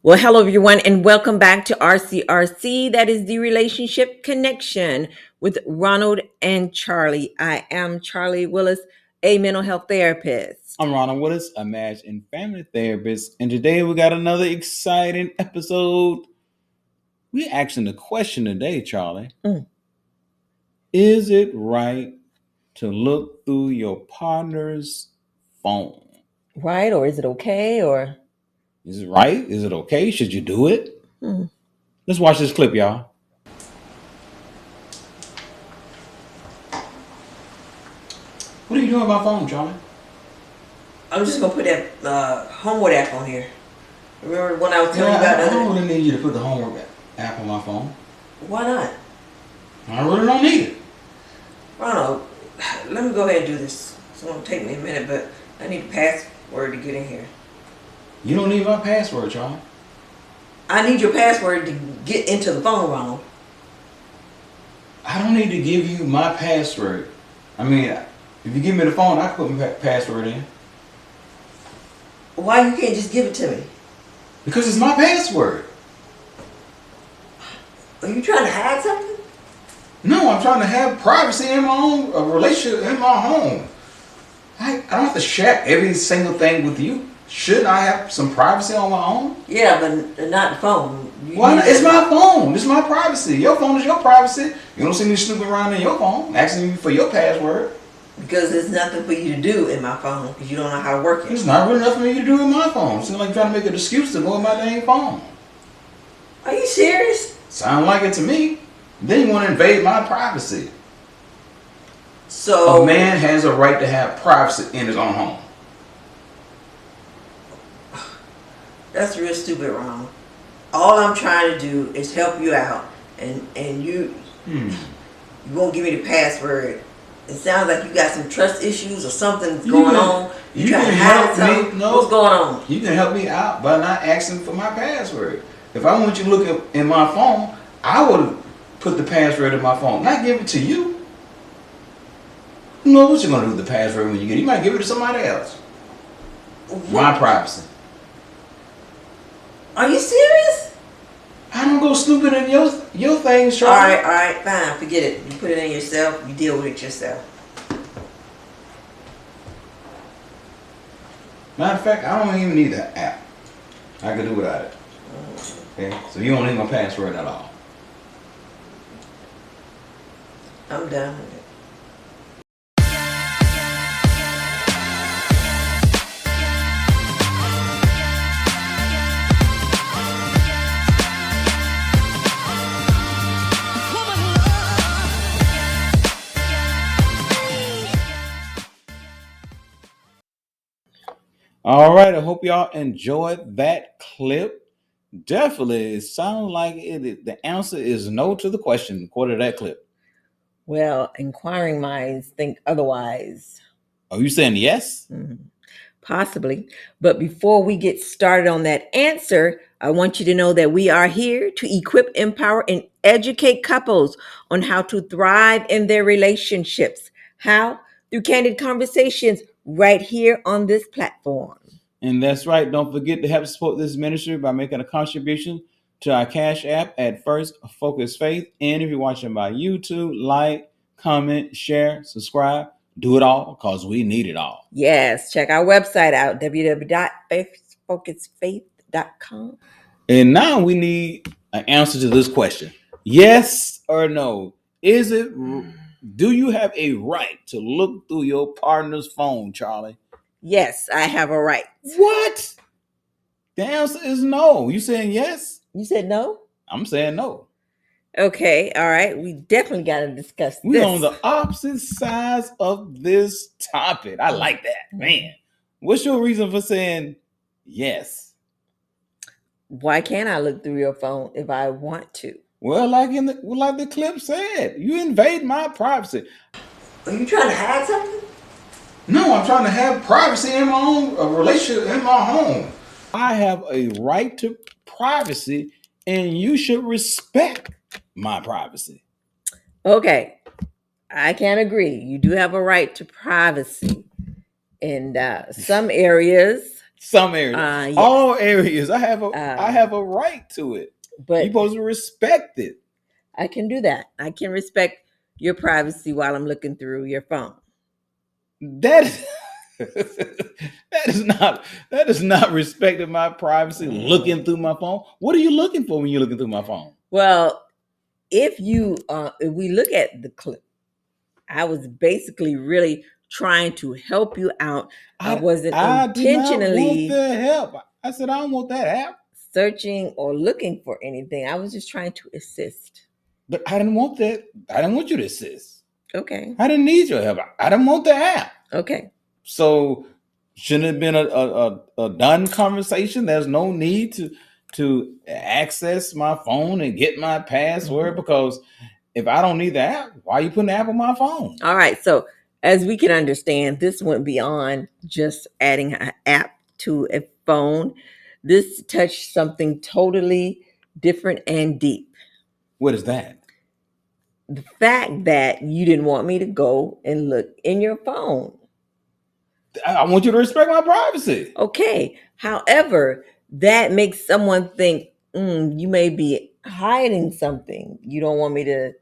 Well, hello everyone, and welcome back to RCRC. That is the relationship connection with Ronald and Charlie. I am Charlie Willis, a mental health therapist. I'm Ronald Willis, a marriage and family therapist, and today we got another exciting episode. We're asking the question today, Charlie. Is it right to look through your partner's phone? Right? Or is it okay? Or Is it right? Is it okay? Should you do it? Hmm. Let's watch this clip, y'all. What are you doing with my phone, Charlie? I'm just gonna put that homework app on here. Remember when I was telling you I about don't that? really need you to put the homework app on my phone. Why not? I really don't need it. Ronald, let me go ahead and do this. It's gonna take me a minute, but I need a password to get in here. You don't need my password, Charlie. I need your password to get into the phone, Ronald. I don't need to give you my password. I mean, if you give me the phone, I can put my password in. Why you can't just give it to me? Because it's my password. Are you trying to hide something? No, I'm trying to have privacy in my own relationship in my home. I don't have to share every single thing with you. Shouldn't I have some privacy on my own? Yeah, but not the phone. Why not? It's my phone. It's my privacy. Your phone is your privacy. You don't see me snooping around in your phone, asking you for your password. Because there's nothing for you to do in my phone because you don't know how to work it. There's not really nothing for you to do with my phone. Seems like you're trying to make an excuse to go with my dang phone. Are you serious? Sound like it to me. Then you want to invade my privacy. So A man has a right to have privacy in his own home. that's real stupid, Ron. All I'm trying to do is help you out, and you won't give me the password. It sounds like you got some trust issues or something's going on. You trying to hide something? No, what's going on? You can help me out by not asking for my password. If I want you to look in my phone, I would put the password in my phone, not give it to you. Who knows what you're going to do with the password when you get it? You might give it to somebody else. What? My privacy. Are you serious? I don't go snooping in your things, Charlie. All right, fine. Forget it. You put it in yourself. You deal with it yourself. Matter of fact, I don't even need that app. I can do without it. Okay? So you don't need my password at all. I'm done with it. All right, I hope y'all enjoyed that clip. Definitely, it sounds like the answer is no to the question according to that clip. Well, inquiring minds think otherwise. Are you saying yes? Possibly. But before we get started on that answer, I want you to know that we are here to equip, empower, and educate couples on how to thrive in their relationships. How? Through candid conversations right here on this platform. And that's right. Don't forget to help support this ministry by making a contribution to our Cash App at First Focus Faith. And if you're watching by YouTube, like, comment, share, subscribe. Do it all because we need it all. Yes, check our website out, www.faithfocusfaith.com. And now we need an answer to this question. Yes or no? Do you have a right to look through your partner's phone, Charlie? Yes, I have a right. What? The answer is no. You saying yes? You said no? I'm saying no. Okay, all right. We definitely got to discuss We this. on the opposite sides of this topic. I like that, man. What's your reason for saying yes? Why can't I look through your phone if I want to? Well, like the clip said, you invade my privacy. Are you trying to hide something? No, I'm trying to have privacy in my own relationship in my home. I have a right to privacy, and you should respect my privacy. Okay, I can agree. You do have a right to privacy in some areas. Some areas, Yes. all areas. I have a right to it. You're But supposed to respect it. I can do that. I can respect your privacy while I'm looking through your phone. That is that is not respecting my privacy. Looking through my phone. What are you looking for when you're looking through my phone? Well, if we look at the clip, I was basically really trying to help you out. I wasn't I do not want intentionally the help. I said I don't want that help. searching or looking for anything. I was just trying to assist. But I didn't want that. I didn't want you to assist. Okay. I didn't need your help. I didn't want the help. Okay. So shouldn't it have been a done conversation? There's no need to access my phone and get my password because if I don't need the app, why are you putting the app on my phone? All right. So as we can understand, this went beyond just adding an app to a phone. This touched something totally different and deep. What is that? The fact that you didn't want me to go and look in your phone. I want you to respect my privacy. Okay. However, that makes someone think you may be hiding something. You don't want me to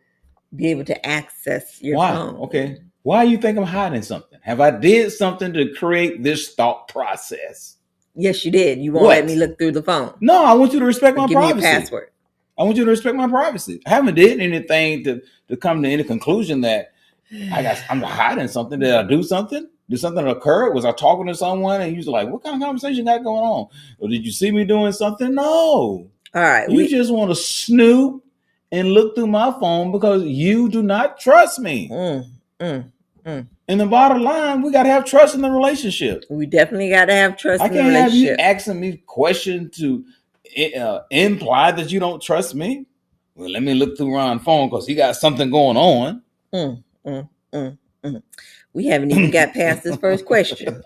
be able to access your Why? phone. Okay. Why do you think I'm hiding something? Have I did something to create this thought process? Yes, you did. You won't let me look through the phone. No, I want you to respect my Give me privacy. your password. I want you to respect my privacy. I haven't did anything to come to any conclusion that I'm hiding something. Did I do something? Did something occur? Was I talking to someone and you was like, what kind of conversation got going on? Or did you see me doing something? No. All right. You just want to snoop and look through my phone because you do not trust me. And the bottom line, we got to have trust in the relationship. We definitely got to have trust in the relationship. I can't have you asking me questions to imply that you don't trust me. Well, let me look through Ron's phone because he got something going on. We haven't even got past this first question.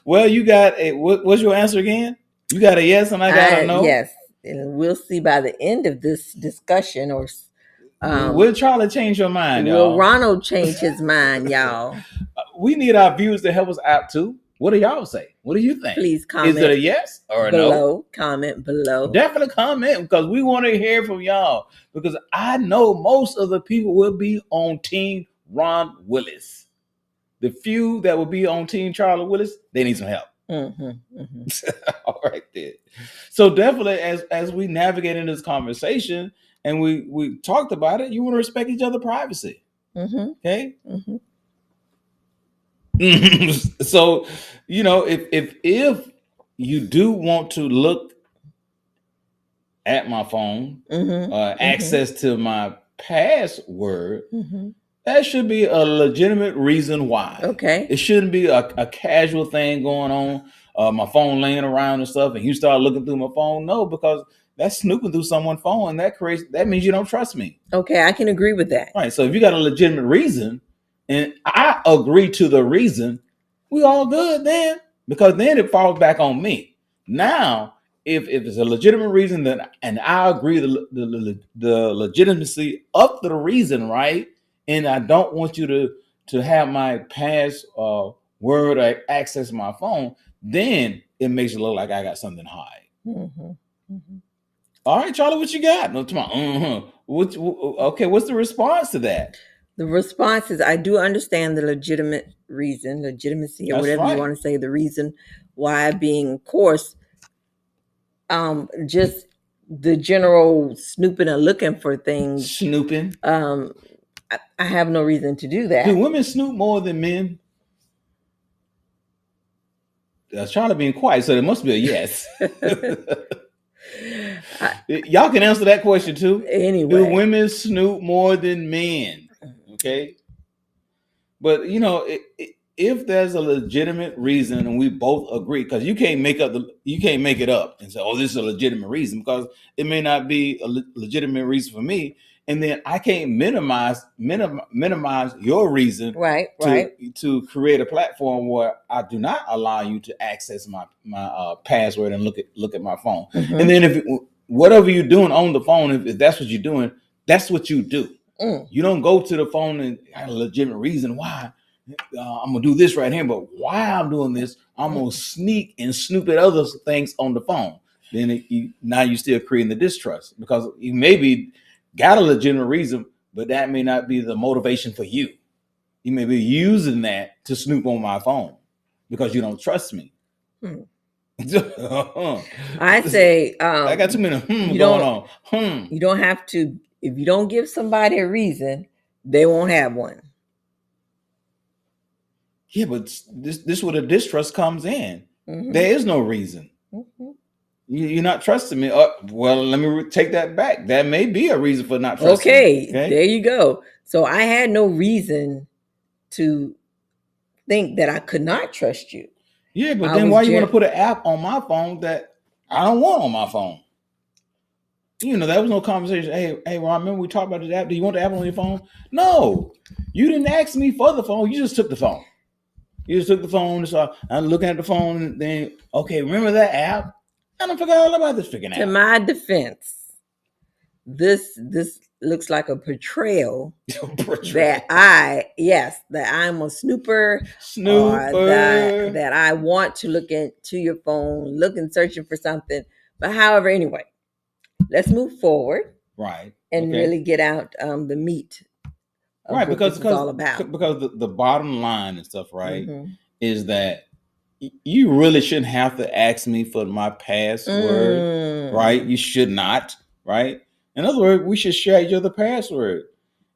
Well, you got what's your answer again? You got a yes and I got a no? Yes. And we'll see by the end of this discussion or will Charlie change your mind, will y'all? Ronald change his mind, y'all? We need our viewers to help us out too. What do y'all say? What do you think? Please comment. Is it a yes or a no? Comment below. Definitely comment because we want to hear from y'all. Because I know most of the people will be on Team Ron Willis. The few that will be on Team Charlie Willis, they need some help. All right, then. So definitely, as we navigate in this conversation and we talked about it, you want to respect each other's privacy. Okay. So, if you do want to look at my phone, access to my password, that should be a legitimate reason why. Okay. It shouldn't be a casual thing going on, my phone laying around and stuff, and you start looking through my phone. No, because that's snooping through someone's phone, and that means you don't trust me. Okay, I can agree with that. All right. So if you got a legitimate reason, and I agree to the reason, we all good then, because then it falls back on me. Now, if it's a legitimate reason, and I agree the legitimacy of the reason, right? And I don't want you to have my password or access my phone, then it makes it look like I got something to hide. All right, Charlie, what you got? No, okay, what's the response to that? The response is I do understand the legitimacy, or whatever you want to say, the reason why being, of course, just the general snooping and looking for things. Snooping. I have no reason to do that. Do women snoop more than men? Charlie being quiet, so there must be a yes. Y'all can answer that question too. Anyway, do women snoop more than men? Okay, but if there's a legitimate reason, and we both agree, because you can't make it up and say, "Oh, this is a legitimate reason," because it may not be a legitimate reason for me, and then I can't minimize your reason, to create a platform where I do not allow you to access my password and look at my phone. And then if whatever you're doing on the phone, if that's what you're doing, that's what you do. You don't go to the phone and have a legitimate reason why. I'm gonna do this right here, but while I'm doing this, I'm gonna sneak and snoop at other things on the phone. Then now you're still creating the distrust because you maybe got a legitimate reason, but that may not be the motivation for you. You may be using that to snoop on my phone because you don't trust me. Hmm. I I say got too many you going don't on. you don't have to, if you don't give somebody a reason, they won't have one. Yeah, but this where the distrust comes in. Mm-hmm. There is no reason. Mm-hmm. You're not trusting me. Well, let me take that back. That may be a reason for not trusting me. Okay, Okay. there you go. So I had no reason to think that I could not trust you. Yeah, but I then was why you want to just put an app on my phone that I don't want on my phone? There was no conversation. Hey, Ron, remember we talked about this app? Do you want the app on your phone? No, you didn't ask me for the phone. You just took the phone. You just took the phone. So I'm looking at the phone, and then okay, remember that app? I don't forget all about this freaking to app. my defense, this looks like a portrayal that I'm a snooper, or Snooper. that I want to look into your phone, looking searching for something. But however, anyway, let's move forward Right. and Okay. really get out the meat of Right. what Because this is because all about. because the bottom line and stuff, right, Mm-hmm. is that you really shouldn't have to ask me for my password, right? You should not, right? In other words, we should share each other password,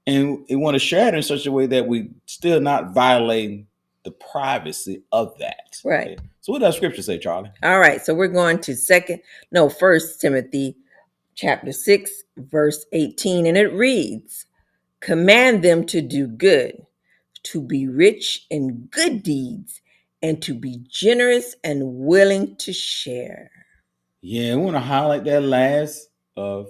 and we want to share it in such a way that we still not violating the privacy of that. Right. Okay? So what does Scripture say, Charlie? All right. So we're going to First Timothy chapter 6, verse 18, and it reads, "Command them to do good, to be rich in good deeds, and to be generous and willing to share." Yeah, we want to highlight that last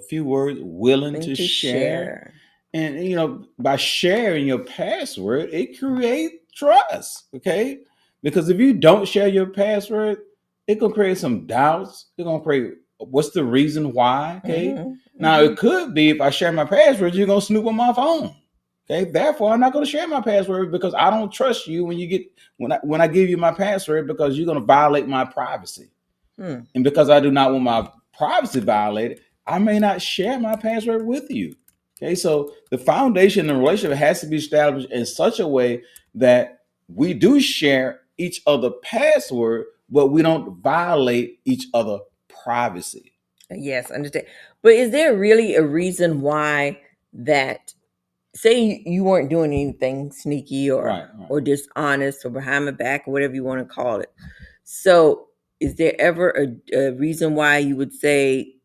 few words: willing Willing to to share. share. And by sharing your password, it creates trust. Okay, because if you don't share your password, it gonna create some doubts. It's gonna create what's the reason why. Okay, Mm-hmm. now Mm-hmm. it could be if I share my password, you're gonna snoop on my phone. Okay, therefore I'm not gonna share my password because I don't trust you when I give you my password because you're gonna violate my privacy. Hmm. And because I do not want my privacy violated, I may not share my password with you. Okay, so the foundation in the relationship has to be established in such a way that we do share each other password, but we don't violate each other privacy. Yes, understand. But is there really a reason why that, say you weren't doing anything sneaky Right, right. or dishonest or behind my back or whatever you want to call it? So is there ever a reason why you would say,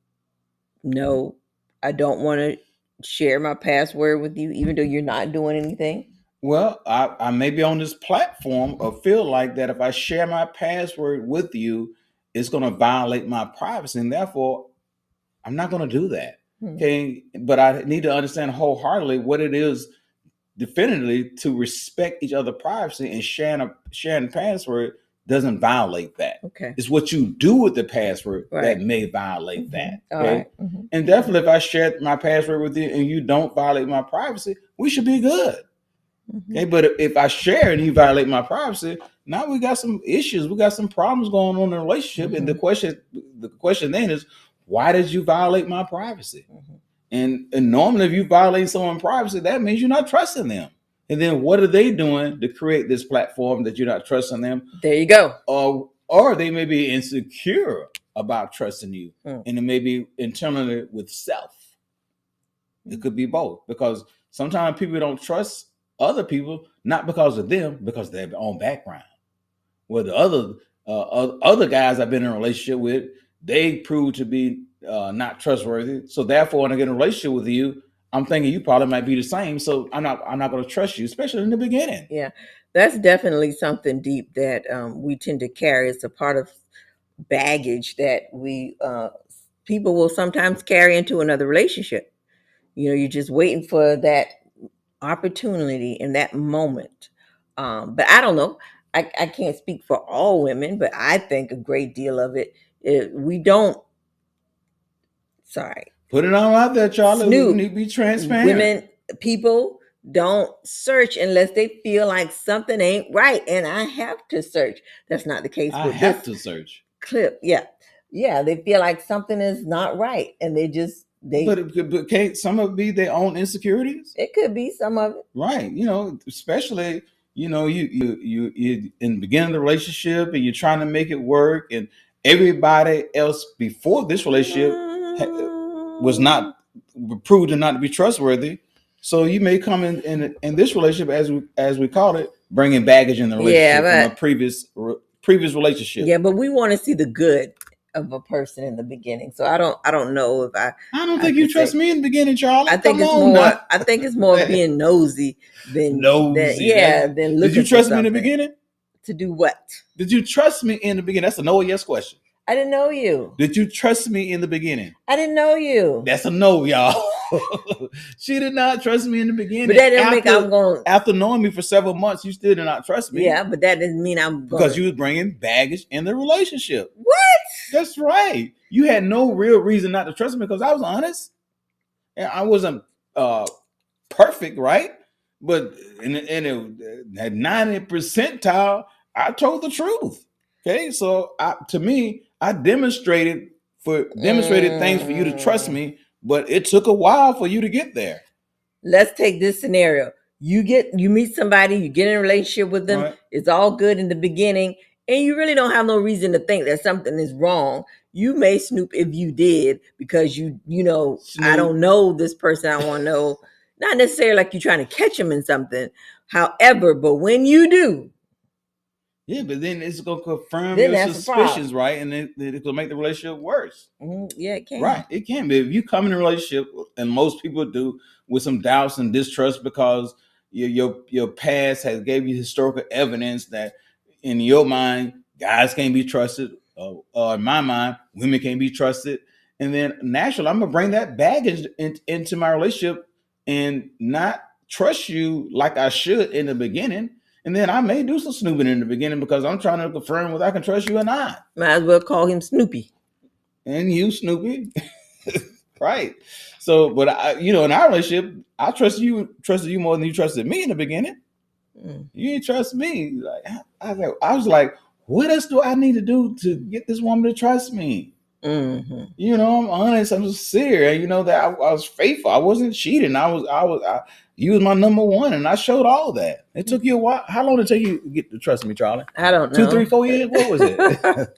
no, I don't want to share my password with you, even though you're not doing anything? Well, I may be on this platform or feel like that if I share my password with you, it's going to violate my privacy. And therefore, I'm not going to do that. Hmm. Okay. But I need to understand wholeheartedly what it is definitively to respect each other's privacy, and sharing password doesn't violate that. Okay. It's what you do with the password that Right. may violate that. All Okay. right. Mm-hmm. And definitely if I share my password with you and you don't violate my privacy, we should be good. Mm-hmm. Okay. But if I share and you violate my privacy, now we got some issues. We got some problems going on in the relationship. And the question then is, why did you violate my privacy? Mm-hmm. And normally, if you violate someone's privacy, that means you're not trusting them. And then what are they doing to create this platform that you're not trusting them? There you go. Or they may be insecure about trusting you, Mm. and it may be internally with self. It could be both, because sometimes people don't trust other people not because of them, because of their own background. Well, the other guys I've been in a relationship with, they prove to be not trustworthy. So therefore, when I get in a relationship with you, I'm thinking you probably might be the same. So I'm not going to trust you, especially in the beginning. Yeah, that's definitely something deep that we tend to carry. It's a part of baggage that we people will sometimes carry into another relationship. You're just waiting for that opportunity in that moment. But I don't know. I can't speak for all women, but I think a great deal of it, we don't, sorry, Put it on out there, Charlie. We snoop need to be transparent. women, people don't search unless they feel like something ain't right, and I have to search. That's not the case I with have this to search. clip. Yeah, they feel like something is not right, and But can't some of it be their own insecurities? it could be some of it. Right. Especially, you in the beginning of the relationship and you're trying to make it work, and everybody else before this relationship was not proved to not to be trustworthy. So you may come in this relationship, as we call it, bringing baggage in the Yeah, relationship from a but previous relationship. yeah, but we want to see the good of a person in the beginning. So I don't know if I I don't I think you could trust say. me in the beginning, Charlie. I think Come it's on more now. I think it's more being nosy than Nosy. yeah, than Did you looking for trust me in the something. beginning? To do what? Did you trust me in the beginning? That's a no or yes question. I didn't know you. Did you trust me in the beginning? I didn't know you. That's a no, y'all. She did not trust me in the But beginning. that don't make After I'm going. after knowing me for several months, you still did not trust me Yeah, but that doesn't mean I'm because going. you was bringing baggage in the relationship. What? That's right. You had no real reason not to trust me because I was honest and I wasn't uh, perfect, right? But at 90 percentile, I told the truth. Okay, so to me, I demonstrated things for you to trust Mm. me, but it took a while for you to get there. Let's take this scenario. You meet somebody, you get in a relationship with them, Right? it's all good in the beginning, and you really don't have no reason to think that something is wrong. You may snoop if you did because I Snoop. don't know this person, I want to know. Not necessarily like you're trying to catch them in something. However, but when you do, Yeah, but then it's gonna confirm then your that's a suspicions, problem. right? And then it's gonna make the relationship worse. Yeah, it Right. can. It can be. If you come in a relationship, and most people do, with some doubts and distrust because your past has gave you historical evidence that in your mind, guys can't be trusted, or in my mind, women can't be trusted. And then naturally, I'm gonna bring that baggage into my relationship and not trust you like I should in the beginning. And then I may do some snooping in the beginning because I'm trying to confirm whether I can trust you or not. Might as well call him Snoopy. And you, Snoopy. Right. So, but in our relationship, I trusted you more than you trusted me in the beginning. Mm. You didn't trust me. Like I was like, what else do I need to do to get this woman to trust me? Mm-hmm. I'm honest. I'm sincere. That I was faithful. I wasn't cheating. You was my number one, and I showed all that. It took you a while. How long did it take you to get to trust me, Charlie? I don't 2, 3, know. 4 years? What was it?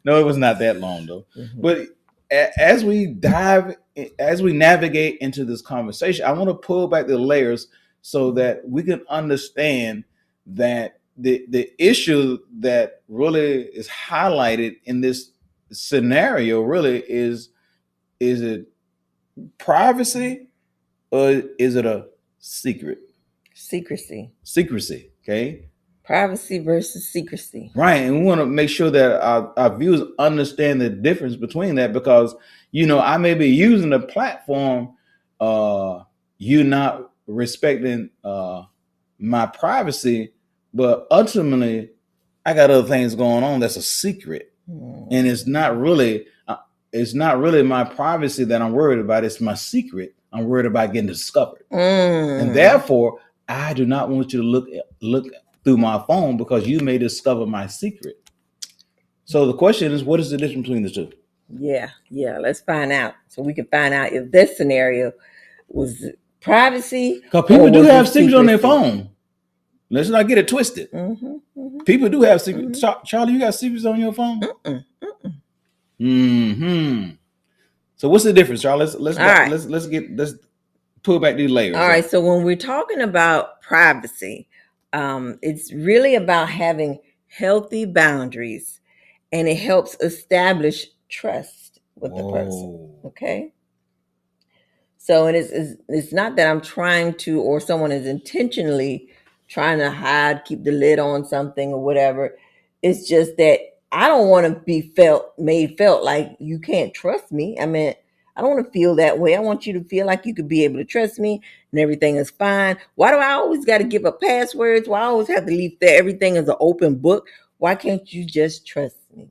No, it was not that long though. Mm-hmm. But as we navigate into this conversation, I want to pull back the layers so that we can understand that the issue that really is highlighted in this scenario really is it privacy or is it a secret? Secrecy. Secrecy. Okay. Privacy versus secrecy. Right. And we want to make sure that our viewers understand the difference between that because, I may be using the platform, you not respecting my privacy, but ultimately I got other things going on that's a secret. And it's not really my privacy that I'm worried about. It's my secret. I'm worried about getting discovered. And therefore, I do not want you to look through my phone because you may discover my secret. So the question is, what is the difference between the two? Yeah, let's find out. So we can find out if this scenario was privacy Because or people do was it have secrets on their secrecy. phone. Let's not get it twisted. Mm-hmm, mm-hmm, People do have secrets. mm-hmm. Charlie, you got secrets on your phone? Mm-mm. Hmm. So what's the difference, Charlie? Let's All right. let's pull back these layers. All right. So when we're talking about privacy, it's really about having healthy boundaries, and it helps establish trust with the person. Whoa. Okay. So it's not that I'm trying to, or someone is intentionally trying to hide, keep the lid on something or whatever. It's just that I don't want to be felt like you can't trust me. I mean, I don't want to feel that way. I want you to feel like you could be able to trust me and everything is fine. Why do I always got to give up passwords? Why I always have to leave there? Everything is an open book. Why can't you just trust me?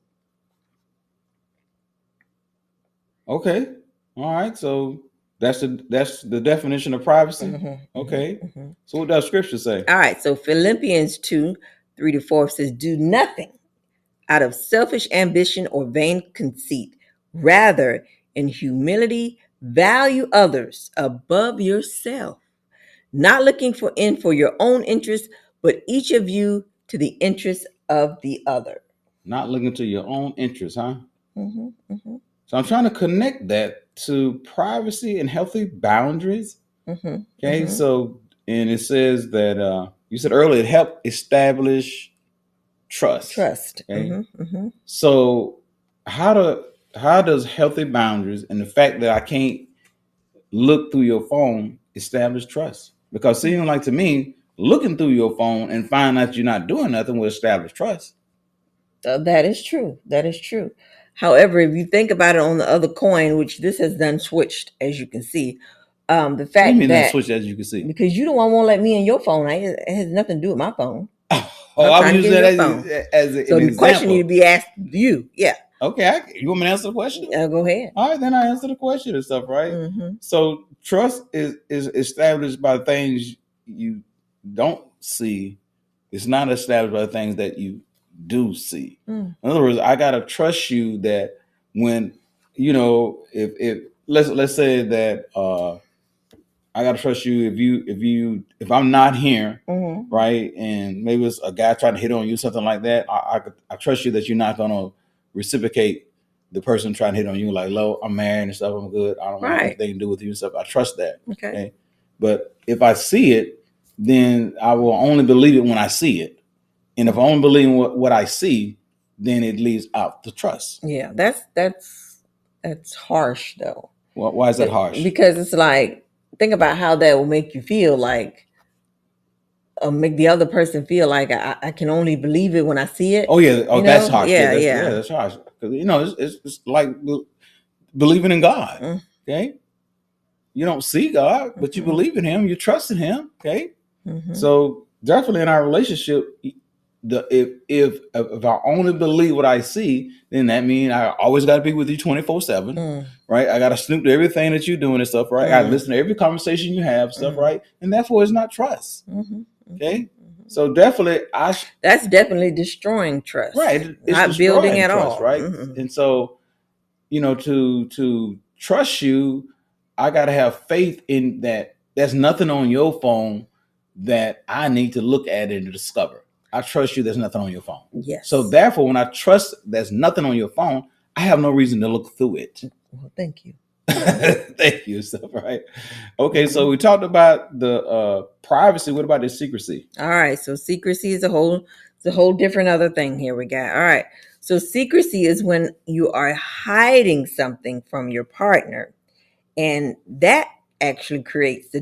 Okay. All right. So That's the definition of privacy. Okay. So what does scripture say? All right. So Philippians 2:3-4 says, "Do nothing out of selfish ambition or vain conceit. Rather, in humility, value others above yourself, not looking for your own interest, but each of you to the interest of the other." Not looking to your own interest, huh? Mhm, mhm, So I'm trying to connect that to privacy and healthy boundaries. mhm, Okay, mhm. so and it says that you said earlier it helped establish trust. Trust. Okay, Mhm, mhm. so how do how does healthy boundaries and the fact that I can't look through your phone establish trust? Because seeming like to me, looking through your phone and find out you're not doing nothing will establish trust. That is true. That is true. However, if you think about it on the other coin, which this has done switched, as you can see, the What do you fact mean that that switch as you can see? because you don't want to let me in your phone, it has nothing to do with my phone. Oh, I'm I'm trying to get using in that your phone. as So an the question need to example. be asked you. Yeah. Okay, you want me to answer the question? Go ahead. All right, then I answer the question and stuff, right? Mm-hmm. So trust is established by things you don't see. It's not established by things that you do see. Mm. In other words, I gotta trust you that when if let's say that I gotta trust you if I'm not here, Mm-hmm. right, and maybe it's a guy trying to hit on you, something like that. I trust you that you're not gonna reciprocate the person trying to hit on you, like, "Lo, I'm married and stuff. I'm good. I don't want Right. anything to do with you and stuff." I trust that. Okay. But if I see it, then I will only believe it when I see it, and if I only believe what I see, then it leaves out the trust. Yeah. That's harsh though. Why is that harsh? Because it's like, think about how that will make you feel, like make the other person feel like I can only believe it when I see it. Oh yeah, oh that's harsh. Yeah, Yeah, that's harsh. Because it's like believing in God. Mm. Okay, you don't see God, but you Mm-hmm. believe in Him. You trust in Him. Okay, Mm-hmm. so definitely in our relationship, if I only believe what I see, then that means I always got to be with you 24/7. Mm. Right, I got to snoop to everything that you're doing and stuff. Right, I got to listen to every conversation you have, stuff. Right, and therefore it's not trust. Mm-hmm. Okay, so definitely That's definitely destroying trust. right, it's Not building destroying at trust. all. Right, Mm-hmm. and so to trust you, I got to have faith in that there's nothing on your phone that I need to look at and discover. I trust you, there's nothing on your phone. Yes. So therefore, when I trust there's nothing on your phone, I have no reason to look through it. Well, thank you. Thank you, stuff, right? Okay, so we talked about the privacy. What about the secrecy? All right, so secrecy is a whole different other thing here we got. All right. So secrecy is when you are hiding something from your partner, and that actually creates the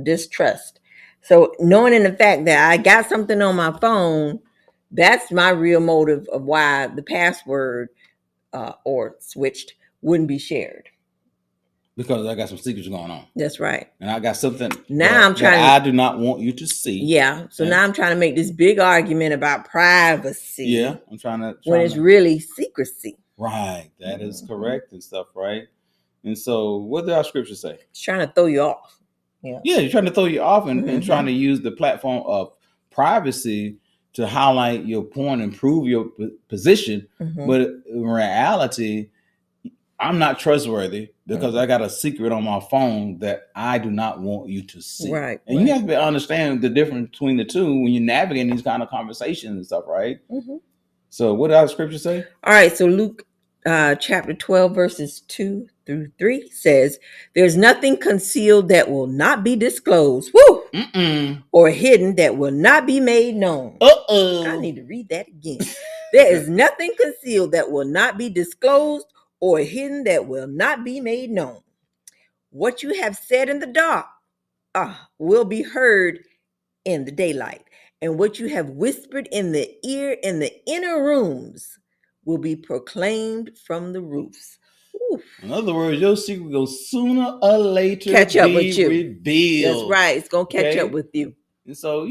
distrust. So knowing in the fact that I got something on my phone, that's my real motive of why the password or switched wouldn't be shared. Because I got some secrets going on. That's right. And I got something Now I'm trying that I do not want you to see. Yeah. So now I'm trying to make this big argument about privacy. Yeah, I'm trying to when it's really secrecy. Right. That is correct and stuff, right? And so what did our scripture say? It's trying to throw you off. Yeah, you're trying to throw you off and trying to use the platform of privacy to highlight your point and prove your position. But in reality, I'm not trustworthy because I got a secret on my phone that I do not want you to see. Right. And you have to understand the difference between the two when you're navigating these kind of conversations and stuff, right? So what does scripture say? All right. So Luke chapter 12, verses 2-3 says, "There's nothing concealed that will not be disclosed. Woo! Or hidden that will not be made known." I need to read that again. "There is nothing concealed that will not be disclosed or hidden that will not be made known. What you have said in the dark will be heard in the daylight, and what you have whispered in the ear in the inner rooms will be proclaimed from the roofs." Oof. In other words, your secret will sooner or later Catch up be with you. revealed. That's right. It's going to catch up with you. And so,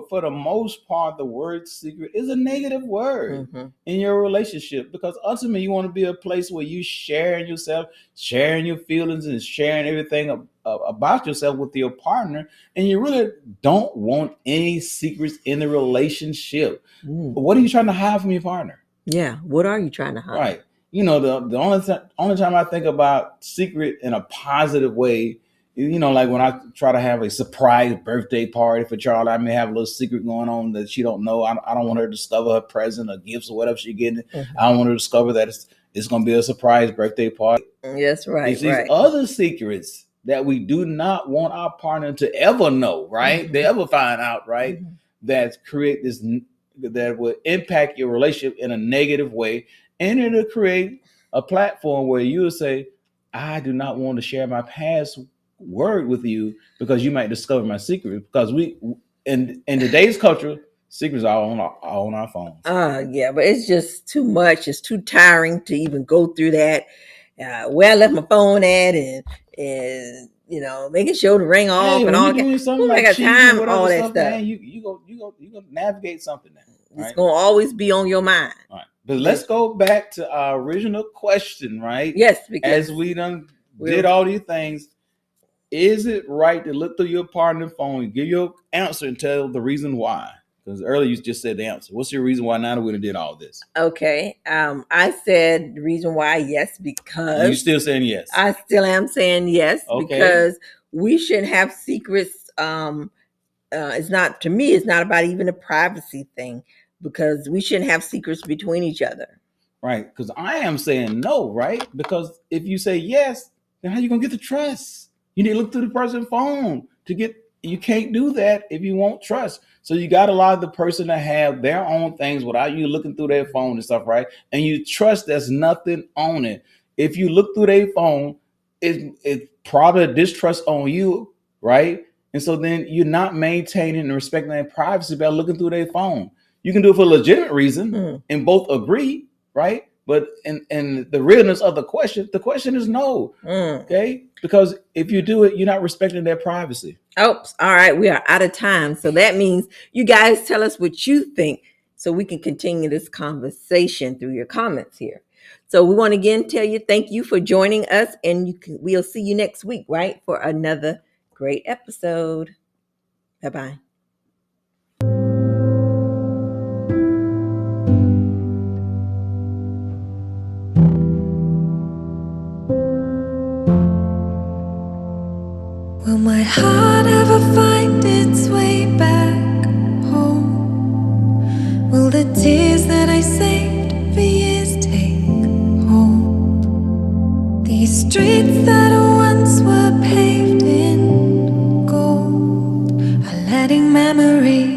for the most part, the word secret is a negative word in your relationship, because ultimately you want to be a place where you sharing yourself, sharing your feelings, and sharing everything about yourself with your partner. And you really don't want any secrets in the relationship. What are you trying to hide from your partner? Yeah. What are you trying to hide? Right. The only time I think about secret in a positive way, like when I try to have a surprise birthday party for Charlie, I may have a little secret going on that she don't know. I don't want her to discover her present or gifts or whatever she's getting. I don't want her to discover that it's going to be a surprise birthday party. Yes, right. It's these other secrets that we do not want our partner to ever know, right? They ever find out, right? That create this, that will impact your relationship in a negative way. And it'll create a platform where you'll say, I do not want to share my password with you because you might discover my secret. Because in today's culture, secrets are on our phones. Yeah, but it's just too much. It's too tiring to even go through that. Where I left my phone at, and making sure to ring off Hey, and when all you're that. doing something I like got cheating or time whatever all that stuff, stuff. man, you go navigate something now. It's Right? gonna always be on your mind. Right. But let's go back to our original question, right? Yes, because as we did all these things, is it right to look through your partner's phone and give your answer and tell the reason why? Because earlier you just said the answer. What's your reason why now that we did all this? Okay. I said the reason why, yes, because. And you still saying yes? I still am saying yes, because we shouldn't have secrets. It's not, to me, it's not about even a privacy thing, because we shouldn't have secrets between each other. Right. Because I am saying no, right? Because if you say yes, then how you gonna get the trust? You need to look through the person's phone to get. You can't do that if you want trust. So you got to allow the person to have their own things without you looking through their phone and stuff, right? And you trust there's nothing on it. If you look through their phone, it's probably a distrust on you, right? And so then you're not maintaining and respecting their privacy by looking through their phone. You can do it for a legitimate reason and both agree, right? But in the realness of the question is no. Okay? Because if you do it, you're not respecting their privacy. Oops. All right. We are out of time. So that means you guys tell us what you think so we can continue this conversation through your comments here. So we want to again tell you thank you for joining us, and we'll see you next week, right? For another great episode. Bye-bye. Will my heart ever find its way back home? Will the tears that I saved for years take hold? These streets that once were paved in gold are letting memories